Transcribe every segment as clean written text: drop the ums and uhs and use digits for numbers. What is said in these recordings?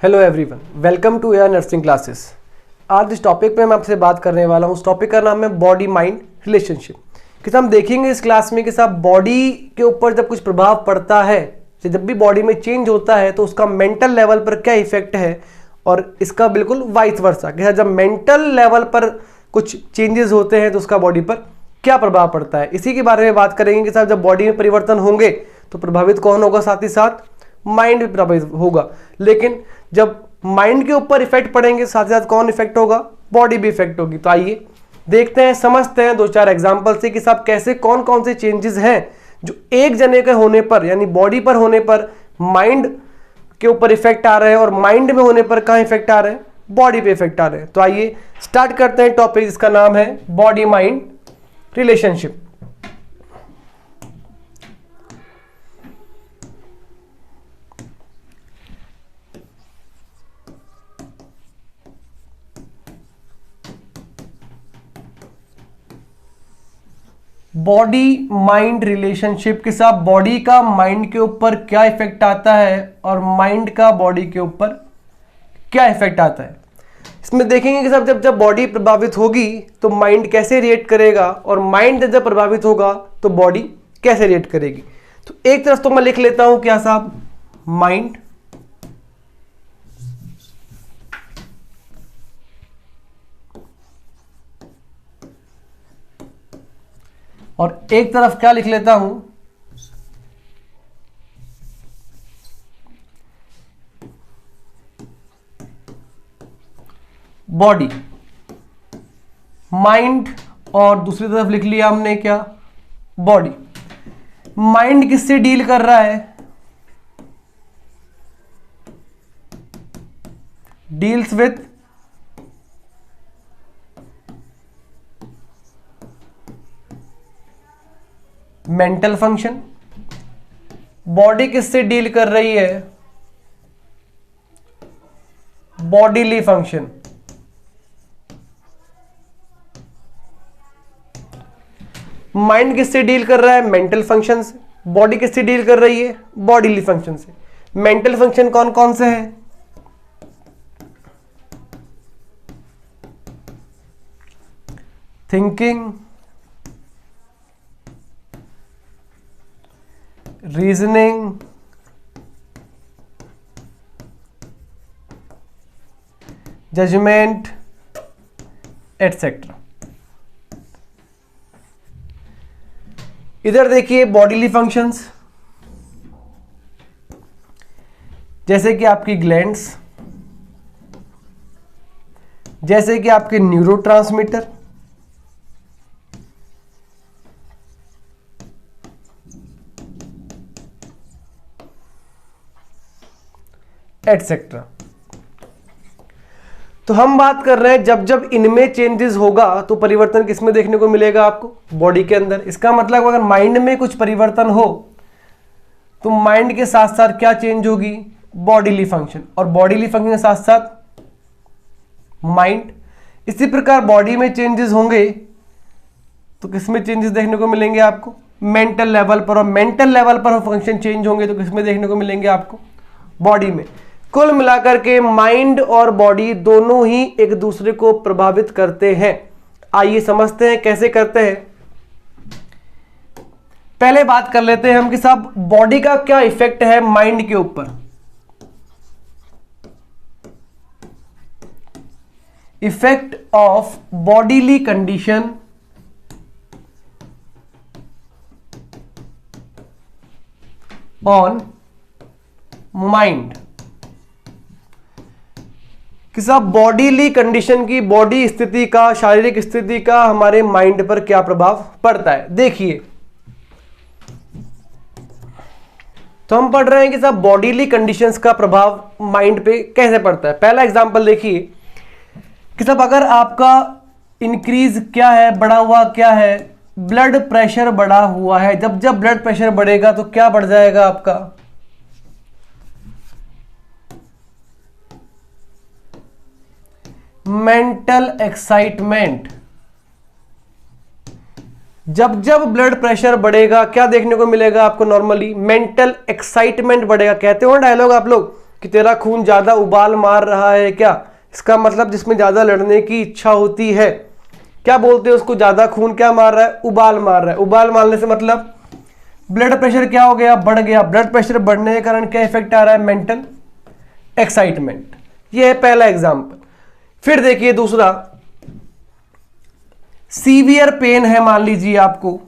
Hello everyone, welcome to air nursing classes. आज इस topic पे मैं आपसे बात करने वाला हूँ। उस टॉपिक का नाम है बॉडी माइंड रिलेशनशिप। कि हम देखेंगे इस क्लास में कि साहब बॉडी के ऊपर जब कुछ प्रभाव पड़ता है, जब भी बॉडी में चेंज होता है तो उसका मेंटल लेवल पर क्या इफेक्ट है, और इसका बिल्कुल वाइस वर्सा कि जब मेंटल लेवल पर कुछ चेंजेस होते हैं तो उसका बॉडी पर क्या प्रभाव पड़ता है। इसी के बारे में बात करेंगे कि साहब जब बॉडी में परिवर्तन होंगे तो प्रभावित कौन होगा, साथ ही साथ माइंड भी प्रभावित होगा। लेकिन जब माइंड के ऊपर इफेक्ट पड़ेंगे साथ ही साथ कौन इफेक्ट होगा, बॉडी भी इफेक्ट होगी। तो आइए देखते हैं, समझते हैं दो चार एग्जांपल से कि साहब कैसे कौन कौन से चेंजेस हैं जो एक जने के होने पर यानी बॉडी पर होने पर माइंड के ऊपर इफेक्ट आ रहे हैं, और माइंड में होने पर कहां इफेक्ट आ रहे हैं, बॉडी पे इफेक्ट आ रहे हैं। तो आइए स्टार्ट करते हैं टॉपिक जिसका नाम है body mind relationship. Body mind relationship के साथ बॉडी का माइंड के ऊपर क्या इफेक्ट आता है और माइंड का बॉडी के ऊपर क्या इफेक्ट आता है। इसमें देखेंगे कि सब जब बॉडी प्रभावित होगी तो माइंड कैसे रिएक्ट करेगा, और माइंड जब प्रभावित होगा तो बॉडी कैसे रिएक्ट करेगी। तो एक तरफ तो मैं लिख लेता हूं क्या साहब, माइंड, और एक तरफ क्या लिख लेता हूं, बॉडी। माइंड और दूसरी तरफ लिख लिया हमने क्या, बॉडी। माइंड किससे डील कर रहा है, deals with mental function. Body किससे डील कर रही है, बॉडीली फंक्शन। माइंड किससे डील कर रहा है, मेंटल फंक्शन से। बॉडी किससे डील कर रही है, बॉडीली फंक्शन से। मेंटल फंक्शन कौन कौन से हैं, थिंकिंग, रीजनिंग, जजमेंट, एटसेट्रा। इधर देखिए बॉडीली फंक्शंस, जैसे कि आपकी ग्लैंड्स, जैसे कि आपके न्यूरोट्रांसमीटर, एटसेट्रा। तो हम बात कर रहे हैं जब जब इनमें चेंजेस होगा तो परिवर्तन किसमें देखने को मिलेगा आपको, बॉडी के अंदर। इसका मतलब अगर माइंड में कुछ परिवर्तन हो तो माइंड के साथ साथ क्या चेंज होगी, बॉडीली फंक्शन, और बॉडीली फंक्शन के साथ साथ माइंड। इसी प्रकार बॉडी में चेंजेस होंगे तो किसमें चेंजेस देखने को मिलेंगे आपको, मेंटल लेवल पर, और मेंटल लेवल पर फंक्शन चेंज होंगे तो किसमें देखने को मिलेंगे आपको, बॉडी में। कुल मिलाकर के माइंड और बॉडी दोनों ही एक दूसरे को प्रभावित करते हैं। आइए समझते हैं कैसे करते हैं। पहले बात कर लेते हैं हम कि साहब बॉडी का क्या इफेक्ट है माइंड के ऊपर। Effect of bodily condition on mind. कि साहब बॉडीली कंडीशन की, बॉडी स्थिति का, शारीरिक स्थिति का हमारे माइंड पर क्या प्रभाव पड़ता है। देखिए तो हम पढ़ रहे हैं कि साहब बॉडीली कंडीशंस का प्रभाव माइंड पे कैसे पड़ता है। पहला एग्जांपल देखिए कि साहब अगर आपका इंक्रीज क्या है, बढ़ा हुआ क्या है, ब्लड प्रेशर बढ़ा हुआ है। जब जब ब्लड प्रेशर बढ़ेगा तो क्या बढ़ जाएगा आपका, मेंटल एक्साइटमेंट। जब जब ब्लड प्रेशर बढ़ेगा क्या देखने को मिलेगा आपको, नॉर्मली मेंटल एक्साइटमेंट बढ़ेगा। कहते हो डायलॉग आप लोग कि तेरा खून ज़्यादा उबाल मार रहा है क्या, इसका मतलब जिसमें ज़्यादा लड़ने की इच्छा होती है, क्या बोलते हैं उसको, ज़्यादा खून क्या मार रहा है, उबाल मार रहा है। उबाल मारने से मतलब ब्लड प्रेशर क्या हो गया, बढ़ गया। ब्लड प्रेशर बढ़ने के कारण क्या इफेक्ट आ रहा है, मेंटल एक्साइटमेंट। ये है पहला एग्जाम्पल। फिर देखिए दूसरा, सीवियर पेन है, मान लीजिए आपको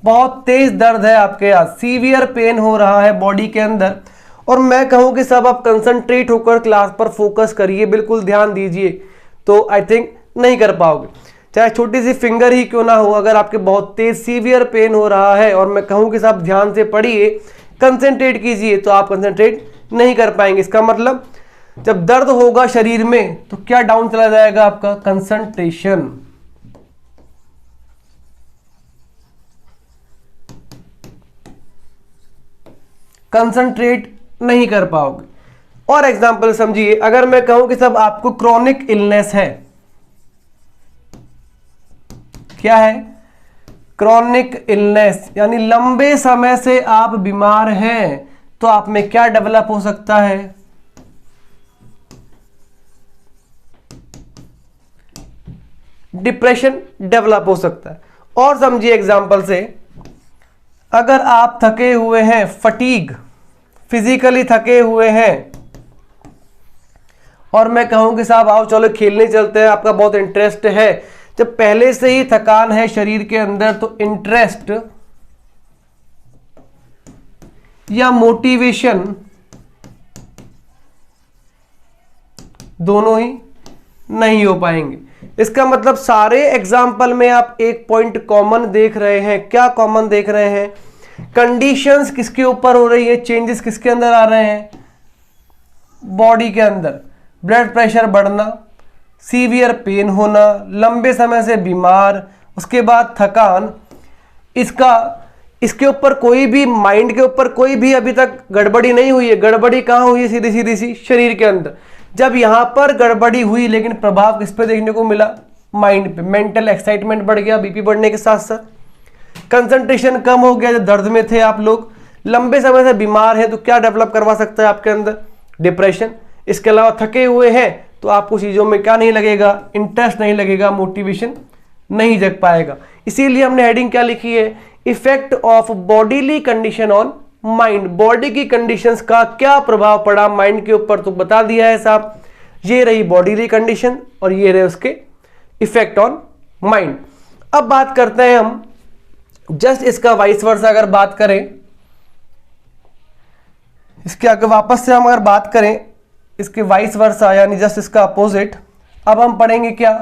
बहुत तेज दर्द है आपके यहाँ, सीवियर पेन हो रहा है बॉडी के अंदर, और मैं कहूं कि सब आप कंसंट्रेट होकर क्लास पर फोकस करिए, बिल्कुल ध्यान दीजिए, तो आई थिंक नहीं कर पाओगे। चाहे छोटी सी फिंगर ही क्यों ना हो, अगर आपके बहुत तेज सीवियर पेन हो रहा है और मैं कहूं कि सब ध्यान से पढ़िए, कंसंट्रेट कीजिए, तो आप कंसंट्रेट नहीं कर पाएंगे। इसका मतलब जब दर्द होगा शरीर में तो क्या डाउन चला जाएगा आपका, कंसंट्रेशन। कंसंट्रेट नहीं कर पाओगे। और एग्जांपल समझिए, अगर मैं कहूं कि सब आपको क्रॉनिक इलनेस है, क्या है, क्रॉनिक इलनेस, यानी लंबे समय से आप बीमार हैं, तो आप में क्या डेवलप हो सकता है, डिप्रेशन डेवलप हो सकता है। और समझिए एग्जांपल से, अगर आप थके हुए हैं, फटीग, फिजिकली थके हुए हैं, और मैं कहूं कि साहब आओ चलो खेलने चलते हैं, आपका बहुत इंटरेस्ट है, जब पहले से ही थकान है शरीर के अंदर, तो इंटरेस्ट या मोटिवेशन दोनों ही नहीं हो पाएंगे। इसका मतलब सारे एग्जाम्पल में आप एक पॉइंट कॉमन देख रहे हैं। क्या कॉमन देख रहे हैं, कंडीशंस किसके ऊपर हो रही है, चेंजेस किसके अंदर आ रहे हैं, बॉडी के अंदर। ब्लड प्रेशर बढ़ना, सीवियर पेन होना, लंबे समय से बीमार, उसके बाद थकान, इसके ऊपर कोई भी, माइंड के ऊपर कोई भी अभी तक गड़बड़ी नहीं हुई है। गड़बड़ी कहाँ हुई है, सीधी सीधी सी शरीर के अंदर। जब यहां पर गड़बड़ी हुई, लेकिन प्रभाव किस पे देखने को मिला, माइंड पे। मेंटल एक्साइटमेंट बढ़ गया, बीपी बढ़ने के साथ साथ कंसंट्रेशन कम हो गया, जो दर्द में थे आप लोग, लंबे समय से बीमार हैं, तो क्या डेवलप करवा सकता है आपके अंदर, डिप्रेशन। इसके अलावा थके हुए हैं तो आपको चीज़ों में क्या नहीं लगेगा, इंटरेस्ट नहीं लगेगा, मोटिवेशन नहीं जग पाएगा। इसीलिए हमने हेडिंग क्या लिखी है, effect of bodily condition on mind. Body की कंडीशंस का क्या प्रभाव पड़ा माइंड के ऊपर, तो बता दिया है साहब। ये रही बॉडीली कंडीशन और ये रहे उसके इफेक्ट ऑन माइंड। अब बात करते हैं हम जस्ट इसका वाइस वर्सा, अगर बात करें इसके आगे वापस से हम अगर बात करें इसके वाइस वर्सा, यानी जस्ट इसका अपोजिट। अब हम पढ़ेंगे क्या,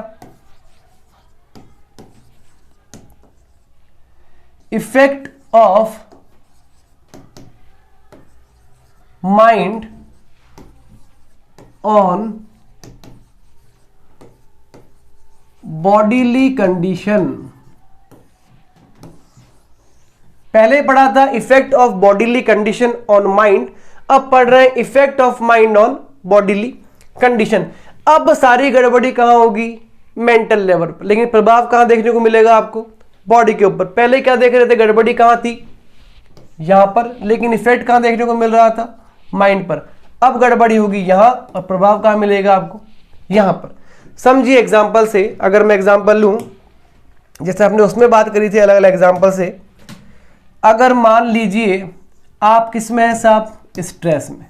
effect of mind on bodily condition. पहले पढ़ा था effect of bodily condition on mind, अब पढ़ रहे हैं effect of mind on bodily condition. अब सारी गड़बड़ी कहां होगी, मेंटल लेवल पर, लेकिन प्रभाव कहां देखने को मिलेगा आपको, बॉडी के ऊपर। पहले क्या देख रहे थे, गड़बड़ी कहां थी, यहां पर, लेकिन इफेक्ट कहां देखने को मिल रहा था, माइंड पर। अब गड़बड़ी होगी यहां और प्रभाव कहां मिलेगा आपको, यहां पर। समझिए एग्जाम्पल से, अगर मैं एग्जाम्पल लूं, जैसे आपने उसमें बात करी थी अलग अलग एग्जाम्पल से। अगर मान लीजिए आप किस में है साहब, स्ट्रेस में,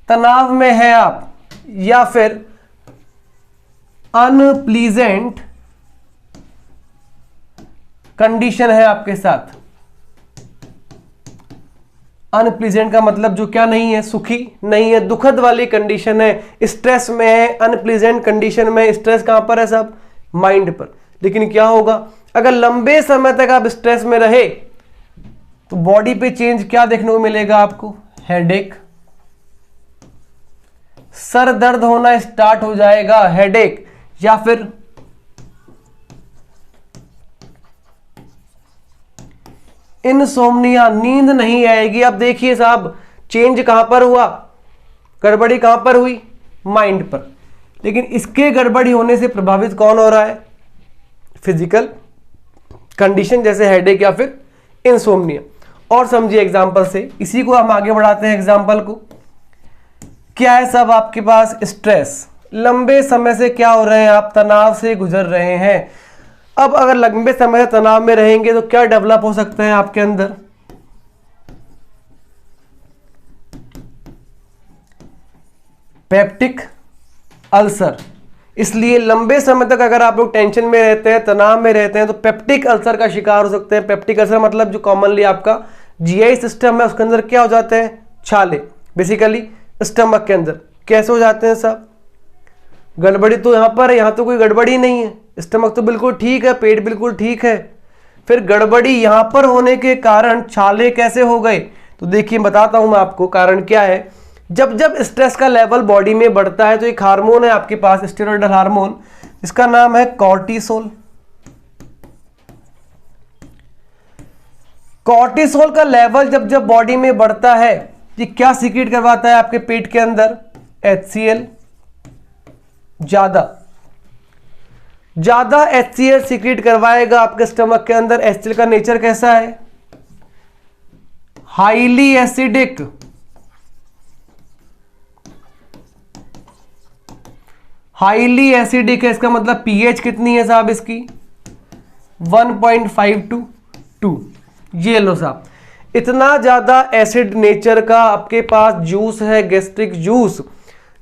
तनाव में है आप, या फिर अनप्लीजेंट कंडीशन है आपके साथ। अनप्लीजेंट का मतलब जो क्या नहीं है, सुखी नहीं है, दुखद वाली कंडीशन है, स्ट्रेस में है, अनप्लीजेंट कंडीशन में। स्ट्रेस कहां पर है साहब, माइंड पर। लेकिन क्या होगा, अगर लंबे समय तक आप स्ट्रेस में रहे तो बॉडी पे चेंज क्या देखने को मिलेगा आपको, हेडेक, सर दर्द होना स्टार्ट हो जाएगा, हेडेक, या फिर इनसोम्निया, नींद नहीं आएगी। अब देखिए साहब, चेंज कहां पर हुआ, गड़बड़ी कहां पर हुई, माइंड पर। लेकिन इसके गड़बड़ी होने से प्रभावित कौन हो रहा है, फिजिकल कंडीशन जैसे हेडेक या फिर इनसोम्निया। और समझिए एग्जाम्पल से, इसी को हम आगे बढ़ाते हैं एग्जाम्पल को। क्या है सब आपके पास? स्ट्रेस। लंबे समय से क्या हो रहे हैं आप? तनाव से गुजर रहे हैं। अब अगर लंबे समय से तनाव में रहेंगे तो क्या डेवलप हो सकते हैं आपके अंदर? Peptic ulcer. इसलिए लंबे समय तक अगर आप लोग टेंशन में रहते हैं, तनाव में रहते हैं, तो पेप्टिक अल्सर का शिकार हो सकते हैं। पेप्टिक अल्सर मतलब जो कॉमनली आपका जीआई सिस्टम है उसके अंदर क्या हो जाते हैं? छाले, बेसिकली स्टमक के अंदर। कैसे हो जाते हैं सब? गड़बड़ी तो यहां पर है, यहां तो कोई गड़बड़ी नहीं है, स्टमक तो बिल्कुल ठीक है, पेट बिल्कुल ठीक है, फिर गड़बड़ी यहां पर होने के कारण छाले कैसे हो गए? तो देखिए बताता हूं मैं आपको कारण क्या है। जब जब स्ट्रेस का लेवल बॉडी में बढ़ता है तो एक हार्मोन है आपके पास, स्टेरॉयडल हार्मोन, इसका नाम है कॉर्टिसोल। कॉर्टिसोल का लेवल जब जब बॉडी में बढ़ता है, ये क्या सीक्रेट करवाता है आपके पेट के अंदर? HCl। ज्यादा HCl सीक्रेट करवाएगा आपके स्टमक के अंदर। HCl का नेचर कैसा है? Highly acidic. हाईली एसिडिक है, इसका मतलब पीएच कितनी है साहब इसकी? 1.522। ये लो साहब, इतना ज्यादा एसिड नेचर का आपके पास जूस है, गैस्ट्रिक जूस।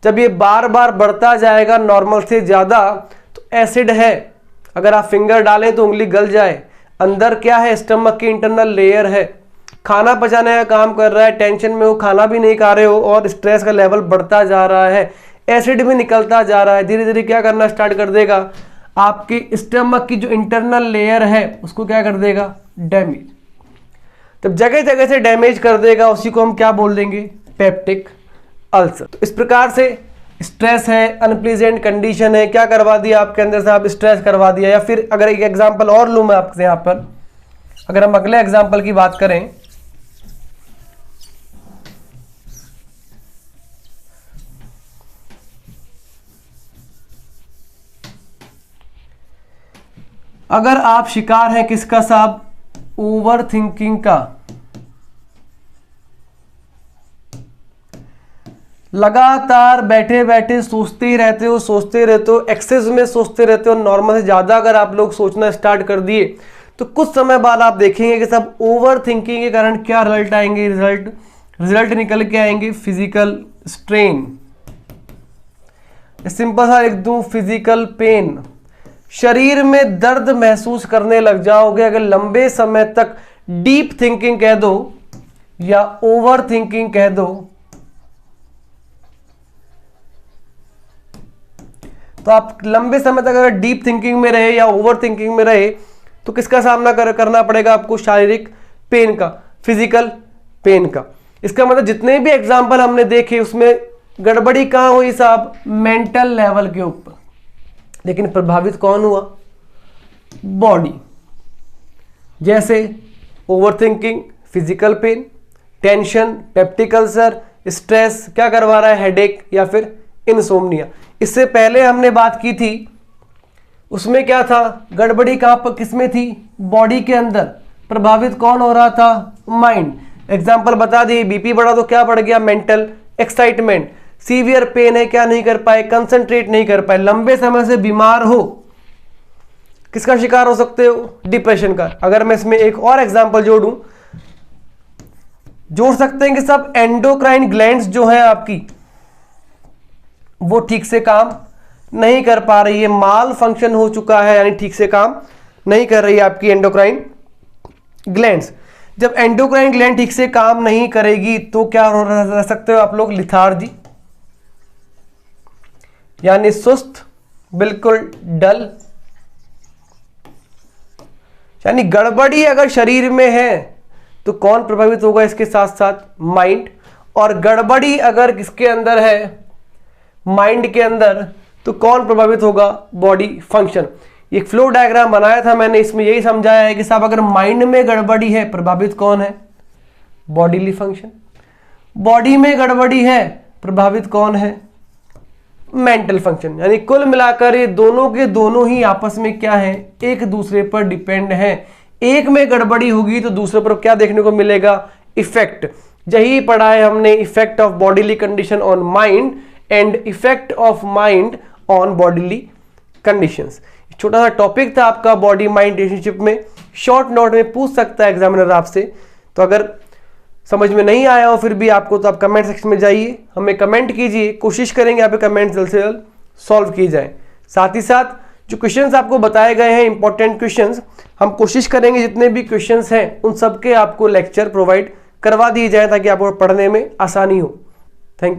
जब ये बार बार बढ़ता जाएगा नॉर्मल से ज्यादा तो एसिड है, अगर आप फिंगर डालें तो उंगली गल जाए। अंदर क्या है? स्टमक की इंटरनल लेयर है, खाना पचाने का काम कर रहा है, टेंशन में हो, खाना भी नहीं खा रहे हो और स्ट्रेस का लेवल बढ़ता जा रहा है, एसिड भी निकलता जा रहा है। धीरे धीरे क्या करना स्टार्ट कर देगा? आपके स्टमक की जो इंटरनल लेयर है उसको क्या कर देगा? डैमेज। तब जगह जगह से डैमेज कर देगा, उसी को हम क्या बोल देंगे? Peptic ulcer. तो इस प्रकार से स्ट्रेस है, अनप्लीजेंट कंडीशन है, क्या करवा दिया आपके अंदर साहब? स्ट्रेस करवा दिया। या फिर अगर एक एग्जांपल और लूं मैं आपसे यहां पर, अगर हम अगले एग्जांपल की बात करें, अगर आप शिकार हैं किसका साहब? ओवर थिंकिंग का। लगातार बैठे बैठे सोचते ही रहते हो, सोचते रहते हो, एक्सेस में सोचते रहते हो, नॉर्मल से ज्यादा अगर आप लोग सोचना स्टार्ट कर दिए तो कुछ समय बाद आप देखेंगे कि सब ओवर थिंकिंग के कारण क्या रिजल्ट आएंगे? रिजल्ट निकल के आएंगे फिजिकल स्ट्रेन, सिंपल सा लिख दूं, फिजिकल पेन। शरीर में दर्द महसूस करने लग जाओगे अगर लंबे समय तक डीप थिंकिंग कह दो या ओवर थिंकिंग कह दो। तो आप लंबे समय तक अगर डीप थिंकिंग में रहे या ओवर थिंकिंग में रहे तो किसका सामना करना पड़ेगा आपको? शारीरिक पेन का, फिजिकल पेन का। इसका मतलब जितने भी एग्जाम्पल हमने देखे उसमें गड़बड़ी कहां हुई साहब? मेंटल लेवल के ऊपर। लेकिन प्रभावित कौन हुआ? बॉडी। जैसे over thinking, physical pain, tension, peptic ulcer, stress क्या करवा रहा है? हेडेक या फिर इनसोम्निया। इससे पहले हमने बात की थी, उसमें क्या था? गड़बड़ी कहां पर, किसमें थी? बॉडी के अंदर। प्रभावित कौन हो रहा था? माइंड। एग्जाम्पल बता दिए, बीपी बढ़ा तो क्या बढ़ गया? Mental excitement. सीवियर पेन है, क्या नहीं कर पाए? कंसंट्रेट नहीं कर पाए। लंबे समय से बीमार हो, किसका शिकार हो सकते हो? डिप्रेशन का। अगर मैं इसमें एक और एग्जांपल जोड़ सकते हैं कि सब एंडोक्राइन ग्लैंड्स जो है आपकी वो ठीक से काम नहीं कर पा रही है, माल फंक्शन हो चुका है, यानी ठीक से काम नहीं कर रही है आपकी एंडोक्राइन ग्लैंड्स। जब एंडोक्राइन ग्लैंड ठीक से काम नहीं करेगी तो क्या रह सकते हो आप लोग? लिथार्जी, यानी सुस्त, बिल्कुल डल। यानी गड़बड़ी अगर शरीर में है तो कौन प्रभावित होगा? इसके साथ साथ माइंड। और गड़बड़ी अगर किसके अंदर है? माइंड के अंदर, तो कौन प्रभावित होगा? Body function. एक फ्लो डायग्राम बनाया था मैंने, इसमें यही समझाया है कि साहब अगर माइंड में गड़बड़ी है, प्रभावित कौन है? Bodily function. बॉडी में गड़बड़ी है, प्रभावित कौन है? Mental function. यानी कुल मिलाकर ये दोनों के दोनों ही आपस में क्या है? एक दूसरे पर डिपेंड है। एक में गड़बड़ी होगी तो दूसरे पर क्या देखने को मिलेगा? इफेक्ट। यही पढ़ा है हमने, effect of bodily condition on mind and effect of mind on bodily conditions. छोटा सा टॉपिक था आपका बॉडी माइंड रिलेशनशिप में, शॉर्ट नोट में पूछ सकता है एग्जामिनर आपसे। तो अगर समझ में नहीं आया हो फिर भी आपको, तो आप कमेंट सेक्शन में जाइए, हमें कमेंट कीजिए, कोशिश करेंगे आप कमेंट जल्द से जल्द सॉल्व की जाए। साथ ही साथ जो क्वेश्चंस आपको बताए गए हैं इंपॉर्टेंट क्वेश्चंस, हम कोशिश करेंगे जितने भी क्वेश्चंस हैं उन सबके आपको लेक्चर प्रोवाइड करवा दिए जाए ताकि आपको पढ़ने में आसानी हो।